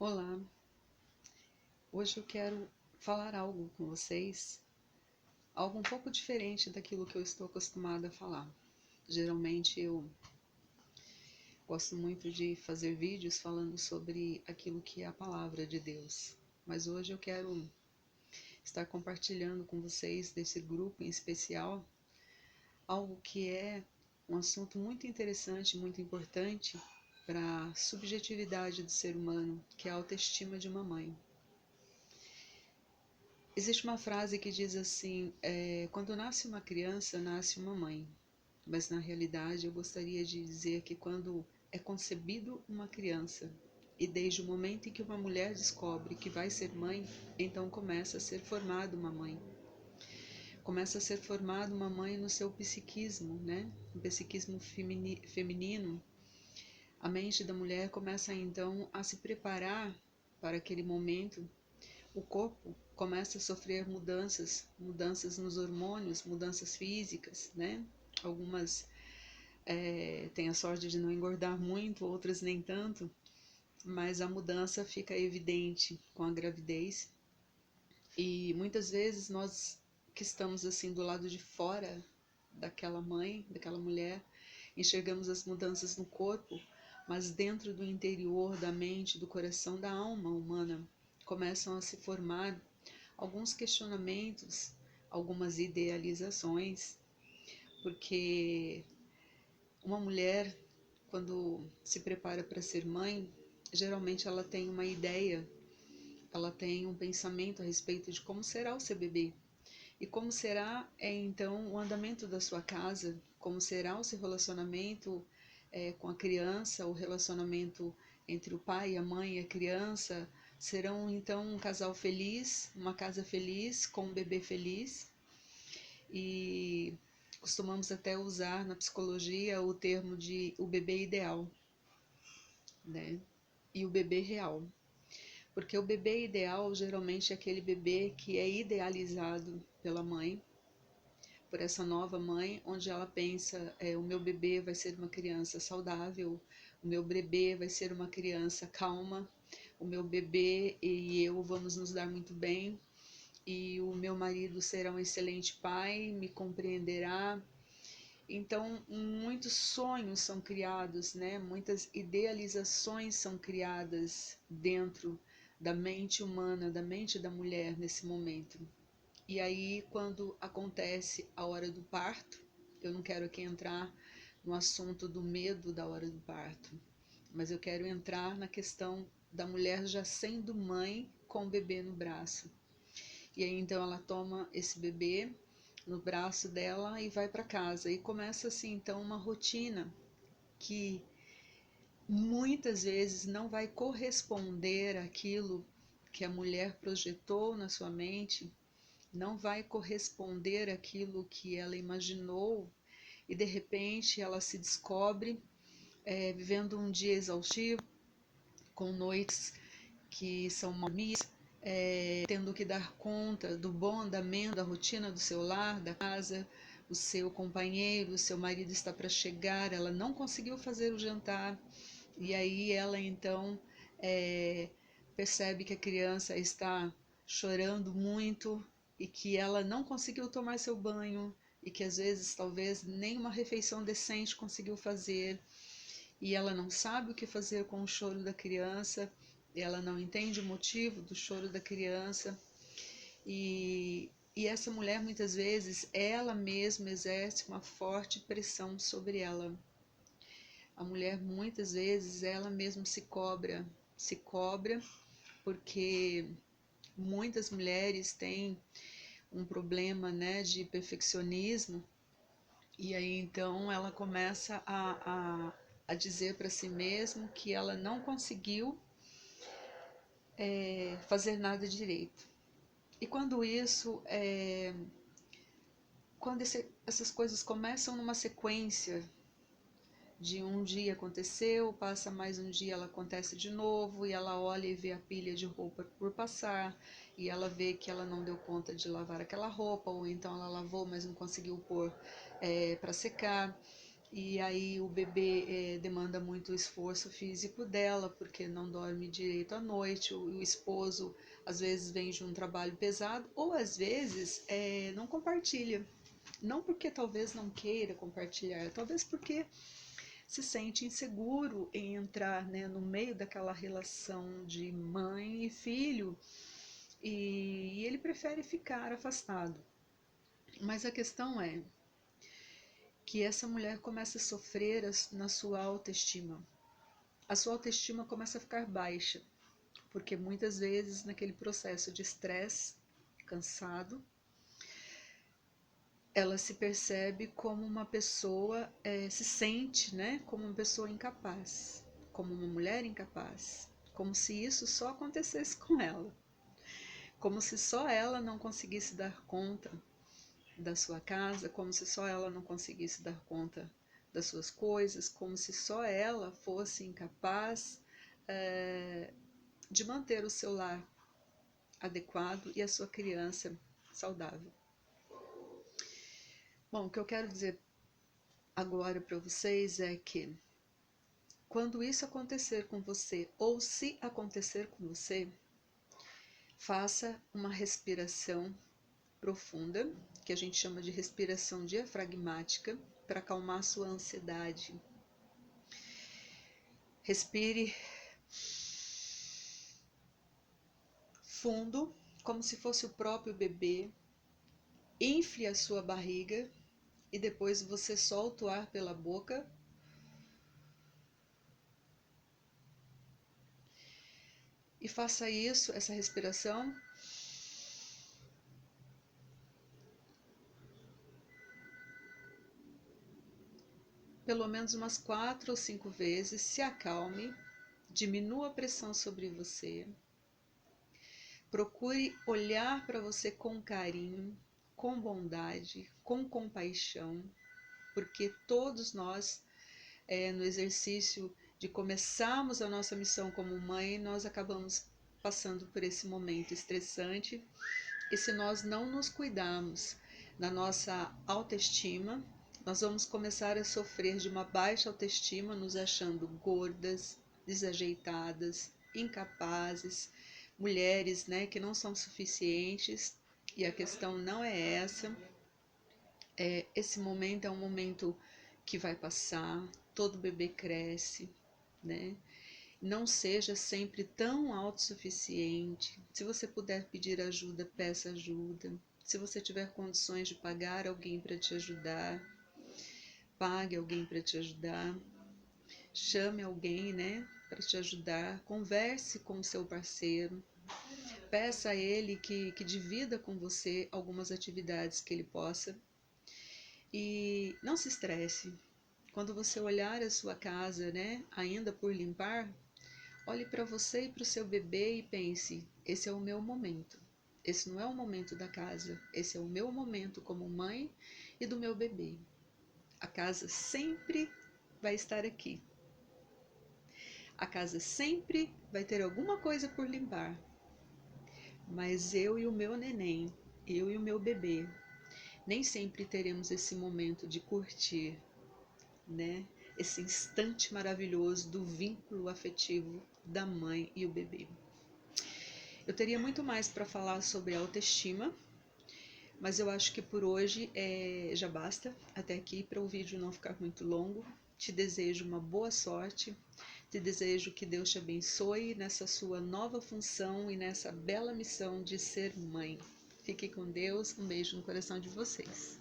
Olá, hoje eu quero falar algo com vocês, algo um pouco diferente daquilo que eu estou acostumada a falar. Geralmente eu gosto muito de fazer vídeos falando sobre aquilo que é a palavra de Deus, mas hoje eu quero estar compartilhando com vocês desse grupo em especial algo que é um assunto muito interessante, muito importante para a subjetividade do ser humano, que é a autoestima de uma mãe. Existe uma frase que diz assim: quando nasce uma criança, nasce uma mãe. Mas na realidade eu gostaria de dizer que quando é concebido uma criança, e desde o momento em que uma mulher descobre que vai ser mãe, então começa a ser formada uma mãe. Começa a ser formada uma mãe no seu psiquismo, né? No psiquismo feminino. A mente da mulher começa então a se preparar para aquele momento. O corpo começa a sofrer mudanças nos hormônios, mudanças físicas, né? Algumas têm a sorte de não engordar muito, outras nem tanto, mas a mudança fica evidente com a gravidez. E muitas vezes nós que estamos assim do lado de fora daquela mãe, daquela mulher, enxergamos as mudanças no corpo, mas dentro do interior da mente, do coração, da alma humana, começam a se formar alguns questionamentos, algumas idealizações, porque uma mulher, quando se prepara para ser mãe, geralmente ela tem uma ideia, ela tem um pensamento a respeito de como será o seu bebê. E como será, então, o andamento da sua casa, como será o seu relacionamento com a criança, o relacionamento entre o pai, a mãe e a criança, serão então um casal feliz, uma casa feliz, com um bebê feliz. E costumamos até usar na psicologia o termo de o bebê ideal, né? E o bebê real. Porque o bebê ideal geralmente é aquele bebê que é idealizado pela mãe, por essa nova mãe, onde ela pensa, o meu bebê vai ser uma criança saudável, o meu bebê vai ser uma criança calma, o meu bebê e eu vamos nos dar muito bem, e o meu marido será um excelente pai, me compreenderá. Então, muitos sonhos são criados, né? Muitas idealizações são criadas dentro da mente humana, da mente da mulher nesse momento. E aí, quando acontece a hora do parto, eu não quero aqui entrar no assunto do medo da hora do parto, mas eu quero entrar na questão da mulher já sendo mãe com o bebê no braço. E aí então ela toma esse bebê no braço dela e vai para casa. E começa assim então uma rotina que muitas vezes não vai corresponder àquilo que a mulher projetou na sua mente, não vai corresponder àquilo que ela imaginou, e de repente ela se descobre vivendo um dia exaustivo, com noites que são malditas, tendo que dar conta do bom andamento da rotina do seu lar, da casa, o seu companheiro, o seu marido está para chegar, ela não conseguiu fazer o jantar, e aí ela então percebe que a criança está chorando muito e que ela não conseguiu tomar seu banho e que às vezes talvez nem uma refeição decente conseguiu fazer, e ela não sabe o que fazer com o choro da criança, ela não entende o motivo do choro da criança, e essa mulher muitas vezes ela mesma exerce uma forte pressão sobre ela. A mulher muitas vezes ela mesma se cobra porque muitas mulheres têm um problema, né, de perfeccionismo, e aí então ela começa a dizer para si mesma que ela não conseguiu fazer nada direito. E quando essas coisas começam numa sequência, de um dia aconteceu, passa mais um dia, ela acontece de novo, e ela olha e vê a pilha de roupa por passar, e ela vê que ela não deu conta de lavar aquela roupa, ou então ela lavou, mas não conseguiu pôr para secar. E aí o bebê demanda muito esforço físico dela, porque não dorme direito à noite, o esposo às vezes vem de um trabalho pesado, ou às vezes não compartilha. Não porque talvez não queira compartilhar, talvez porque se sente inseguro em entrar, né, no meio daquela relação de mãe e filho, e ele prefere ficar afastado. Mas a questão é que essa mulher começa a sofrer na sua autoestima. A sua autoestima começa a ficar baixa, porque muitas vezes naquele processo de estresse, cansado, ela se percebe como uma pessoa, se sente, né, como uma pessoa incapaz, como uma mulher incapaz, como se isso só acontecesse com ela, como se só ela não conseguisse dar conta da sua casa, como se só ela não conseguisse dar conta das suas coisas, como se só ela fosse incapaz de manter o seu lar adequado e a sua criança saudável. Bom, o que eu quero dizer agora para vocês é que quando isso acontecer com você, ou se acontecer com você, faça uma respiração profunda, que a gente chama de respiração diafragmática, para acalmar sua ansiedade. Respire fundo, como se fosse o próprio bebê. Infle a sua barriga e depois você solta o ar pela boca. E faça isso, essa respiração, pelo menos umas 4 ou 5 vezes. Se acalme, diminua a pressão sobre você. Procure olhar para você com carinho, com bondade, com compaixão, porque todos nós, no exercício de começarmos a nossa missão como mãe, nós acabamos passando por esse momento estressante. E se nós não nos cuidarmos na nossa autoestima, nós vamos começar a sofrer de uma baixa autoestima, nos achando gordas, desajeitadas, incapazes, mulheres, né, que não são suficientes. E a questão não é essa. Esse momento é um momento que vai passar, todo bebê cresce, né? Não seja sempre tão autossuficiente. Se você puder pedir ajuda, peça ajuda. Se você tiver condições de pagar alguém para te ajudar, pague alguém para te ajudar. Chame alguém, né, para te ajudar. Converse com o seu parceiro. Peça a ele que divida com você algumas atividades que ele possa. E não se estresse. Quando você olhar a sua casa, né, ainda por limpar, olhe para você e para o seu bebê e pense: esse é o meu momento. Esse não é o momento da casa, esse é o meu momento como mãe e do meu bebê. A casa sempre vai estar aqui. A casa sempre vai ter alguma coisa por limpar. Mas eu e o meu neném, eu e o meu bebê, nem sempre teremos esse momento de curtir, né? Esse instante maravilhoso do vínculo afetivo da mãe e o bebê. Eu teria muito mais para falar sobre autoestima, mas eu acho que por hoje já basta até aqui para o vídeo não ficar muito longo. Te desejo uma boa sorte, te desejo que Deus te abençoe nessa sua nova função e nessa bela missão de ser mãe. Fique com Deus, um beijo no coração de vocês.